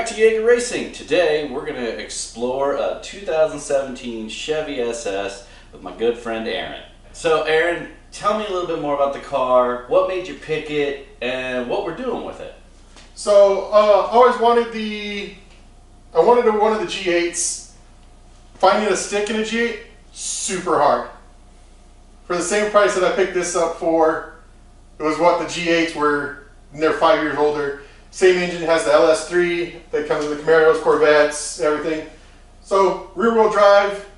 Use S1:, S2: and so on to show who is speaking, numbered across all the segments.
S1: to Jaeger Racing. Today we're going to explore a 2017 Chevy SS with my good friend Aaron. So Aaron, tell me a little bit more about the car, what made you pick it, and what we're doing with it.
S2: So I always wanted one of the G8s. Finding a stick in a G8, super hard. For the same price that I picked this up for, it was what the G8s were, and they're 5 years older. Same engine, has the LS3 that comes with the Camaros, Corvettes, everything. So rear wheel drive,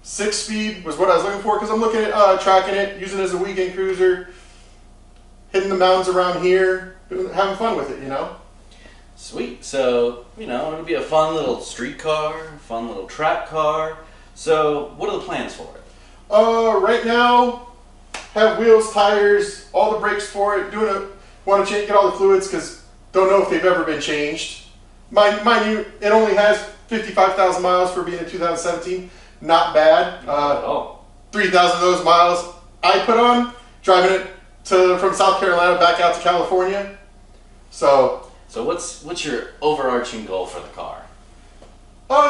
S2: 6-speed was what I was looking for, because I'm looking at tracking it, using it as a weekend cruiser, hitting the mountains around here, having fun with it, you know.
S1: Sweet. So, you know, it'll be a fun little street car, fun little track car. So, what are the plans for it?
S2: Right now, have wheels, tires, all the brakes for it. Want to get all the fluids because don't know if they've ever been changed. Mind you, it only has 55,000 miles for being a 2017. Not bad.
S1: Not at all.
S2: 3,000 of those miles I put on driving it from South Carolina back out to California. So
S1: what's your overarching goal for the car?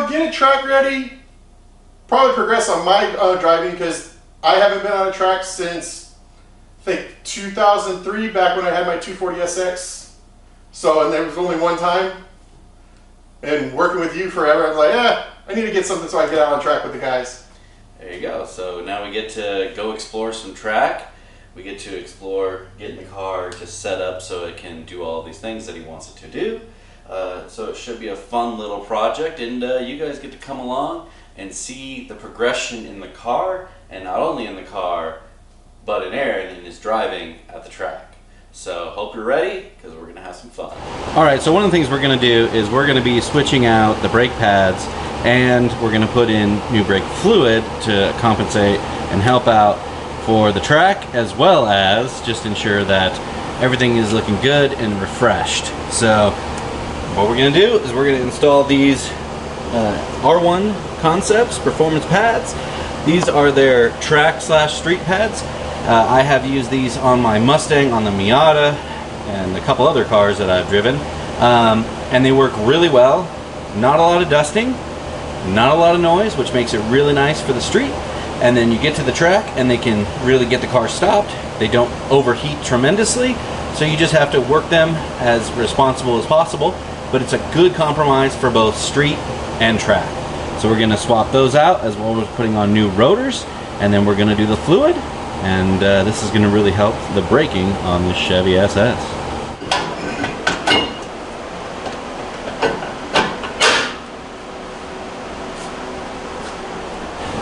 S2: Get it track ready. Probably progress on my driving because I haven't been on a track since I think 2003, back when I had my 240 SX. So, and there was only one time. And working with you forever, I'm like, I need to get something so I can get out on track with the guys.
S1: There you go. So now we get to go explore some track. We get to explore getting the car just set up so it can do all these things that he wants it to do. So it should be a fun little project, and you guys get to come along and see the progression in the car, and not only in the car, but in Aaron in his driving at the track. So hope you're ready, because we're going to have some fun. Alright, so one of the things we're going to do is we're going to be switching out the brake pads, and we're going to put in new brake fluid to compensate and help out for the track, as well as just ensure that everything is looking good and refreshed. So what we're going to do is we're going to install these R1 Concepts Performance Pads. These are their track/street pads. I have used these on my Mustang, on the Miata, and a couple other cars that I've driven. And they work really well. Not a lot of dusting, not a lot of noise, which makes it really nice for the street. And then you get to the track and they can really get the car stopped. They don't overheat tremendously, so you just have to work them as responsible as possible. But it's a good compromise for both street and track. So we're going to swap those out, as well as putting on new rotors, and then we're going to do the fluid, and this is going to really help the braking on the Chevy SS.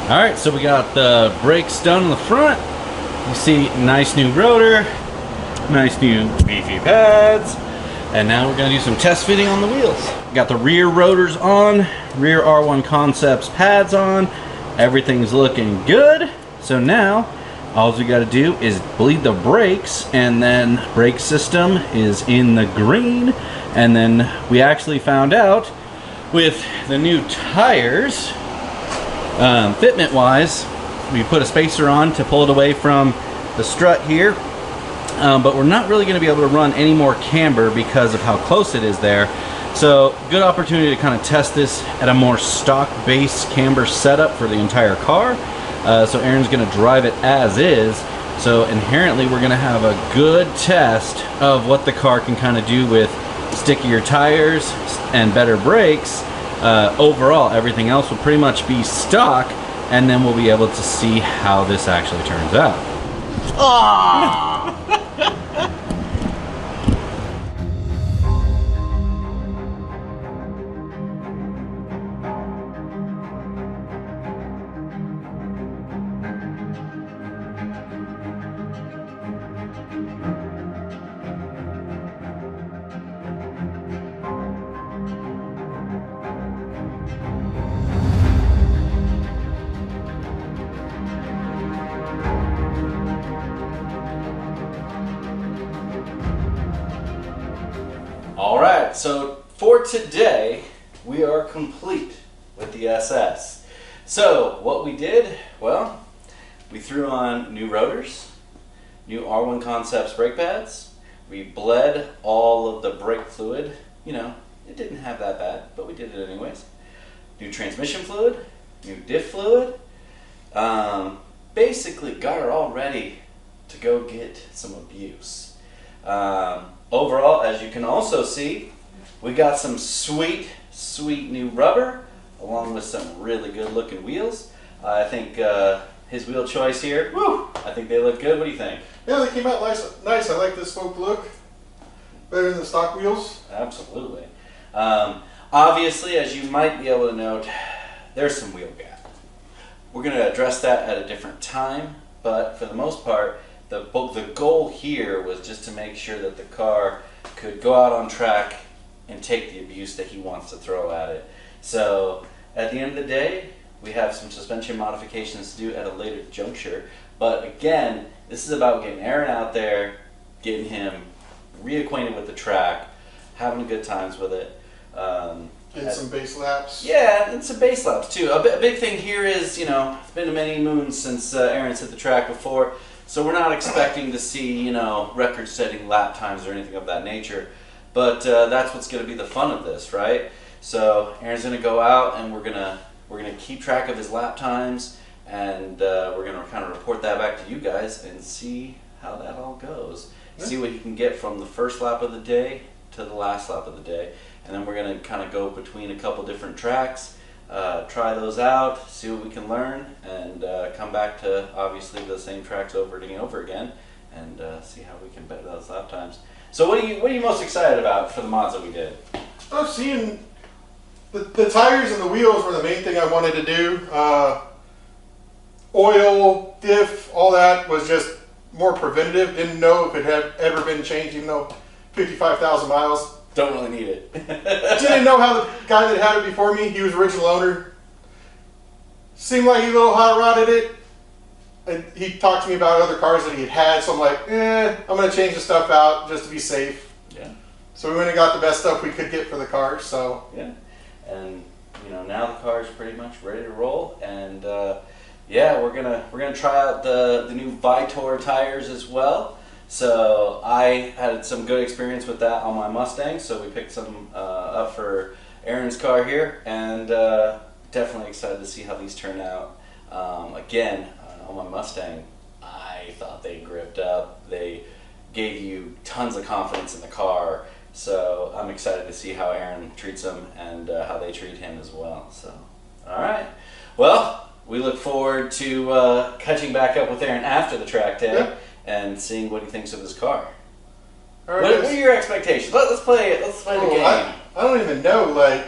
S1: Alright, so we got the brakes done in the front. You see, nice new rotor, nice new beefy pads, and now we're going to do some test fitting on the wheels. Got the rear rotors on, rear R1 Concepts pads on, everything's looking good. So now, all we got to do is bleed the brakes, and then brake system is in the green. And then we actually found out with the new tires, fitment wise, we put a spacer on to pull it away from the strut here, but we're not really going to be able to run any more camber because of how close it is there. So good opportunity to kind of test this at a more stock base camber setup for the entire car. So Aaron's going to drive it as is, so inherently we're going to have a good test of what the car can kind of do with stickier tires and better brakes. Overall, everything else will pretty much be stock, and then we'll be able to see how this actually turns out. Alright, so for today, we are complete with the SS. So, what we did, well, we threw on new rotors, new R1 Concepts brake pads, we bled all of the brake fluid, you know, It didn't have that bad, but we did it anyways. New transmission fluid, new diff fluid. Basically got her all ready to go get some abuse. Overall, as you can also see, we got some sweet new rubber along with some really good looking wheels. I think his wheel choice here, woo, I think they look good. What do you think?
S2: Yeah, they came out nice. I like this spoke look. Better than the stock wheels.
S1: Absolutely. Obviously, as you might be able to note, there's some wheel gap. We're going to address that at a different time, but for the most part, the goal here was just to make sure that the car could go out on track and take the abuse that he wants to throw at it. So at the end of the day, we have some suspension modifications to do at a later juncture. But again, this is about getting Aaron out there, getting him reacquainted with the track, having good times with it.
S2: Getting some base laps.
S1: Yeah, and some base laps too. A big thing here is, you know, it's been many moons since Aaron's hit the track before, so we're not expecting to see, you know, record-setting lap times or anything of that nature. But that's what's going to be the fun of this, right? So Aaron's going to go out and we're gonna keep track of his lap times, and we're going to kind of report that back to you guys and see how that all goes. Yeah. See what he can get from the first lap of the day to the last lap of the day. And then we're going to kind of go between a couple different tracks, try those out, see what we can learn, and come back to obviously the same tracks over and over again, and see how we can better those lap times. So what are you most excited about for the mods that we did?
S2: I've seen the tires and the wheels were the main thing I wanted to do. Oil, diff, all that was just more preventative. Didn't know if it had ever been changed, even though 55,000 miles.
S1: Don't really need it.
S2: Didn't know how the guy that had it before me, he was original owner. Seemed like he a little hot rodded it. And he talked to me about other cars that he had, so I'm like, I'm going to change the stuff out just to be safe.
S1: Yeah. So
S2: we went and got the best stuff we could get for the car, so.
S1: Yeah. And, you know, now the car's pretty much ready to roll. And, yeah, we're gonna try out the new Vitor tires as well. So I had some good experience with that on my Mustang, so we picked some up for Aaron's car here, and definitely excited to see how these turn out. Again, on my Mustang, I thought they gripped up. They gave you tons of confidence in the car, so I'm excited to see how Aaron treats them and how they treat him as well. So, all right. Well, we look forward to catching back up with Aaron after the track day.
S2: Yeah.
S1: And seeing what he thinks of his car.
S2: All right,
S1: what are your expectations? Let's play it. Let's play the game.
S2: I don't even know. Like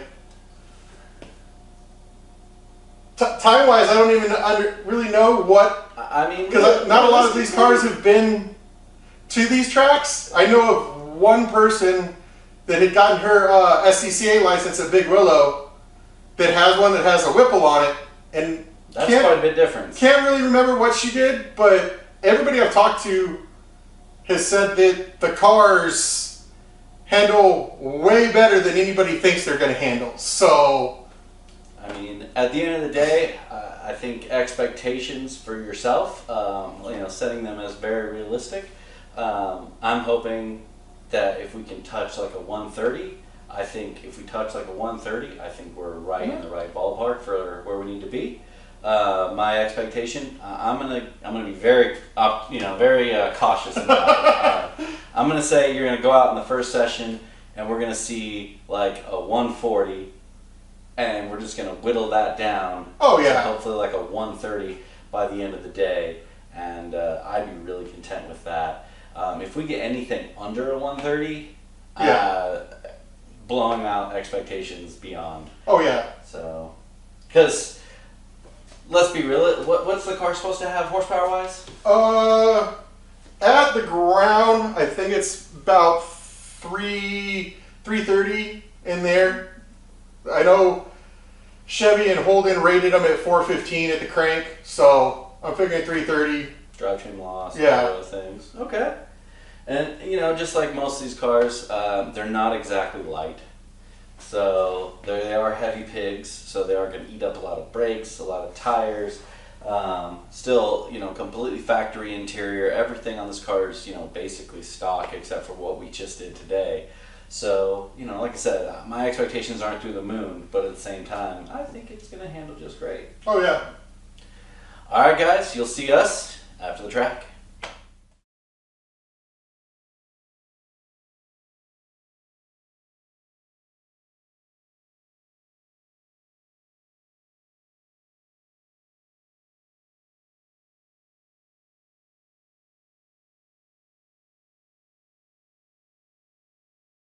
S2: time-wise, I don't even really know what.
S1: I mean,
S2: because not a lot of these cars have been to these tracks. I know of one person that had gotten her SCCA license at Big Willow that has one that has a Whipple on it, and
S1: that's quite a bit different.
S2: Can't really remember what she did, but everybody I've talked to has said that the cars handle way better than anybody thinks they're going to handle. So,
S1: I mean, at the end of the day, I think expectations for yourself, you know, setting them as very realistic. I'm hoping that if we can touch like a 130, I think if we touch like a 130, I think we're right in the right ballpark for where we need to be. My expectation, I'm gonna be very cautious about it. I'm gonna say you're gonna go out in the first session and we're gonna see like a 140, and we're just gonna whittle that down.
S2: Oh yeah.
S1: To hopefully like a 130 by the end of the day, and I'd be really content with that. If we get anything under a 130, blowing out expectations beyond.
S2: Oh yeah.
S1: So, because. Let's be real. What's the car supposed to have horsepower wise?
S2: At the ground, I think it's about 330 in there. I know Chevy and Holden rated them at 415 at the crank, so I'm figuring 330.
S1: Drivetrain loss,
S2: yeah,
S1: all those things. Okay. And you know, just like most of these cars, they're not exactly light. So they are heavy pigs, so they are going to eat up a lot of brakes, a lot of tires. Still, you know, completely factory interior. Everything on this car is, you know, basically stock except for what we just did today. So, you know, like I said, my expectations aren't through the moon, but at the same time, I think it's going to handle just great.
S2: Oh, yeah.
S1: All right, guys, you'll see us after the track.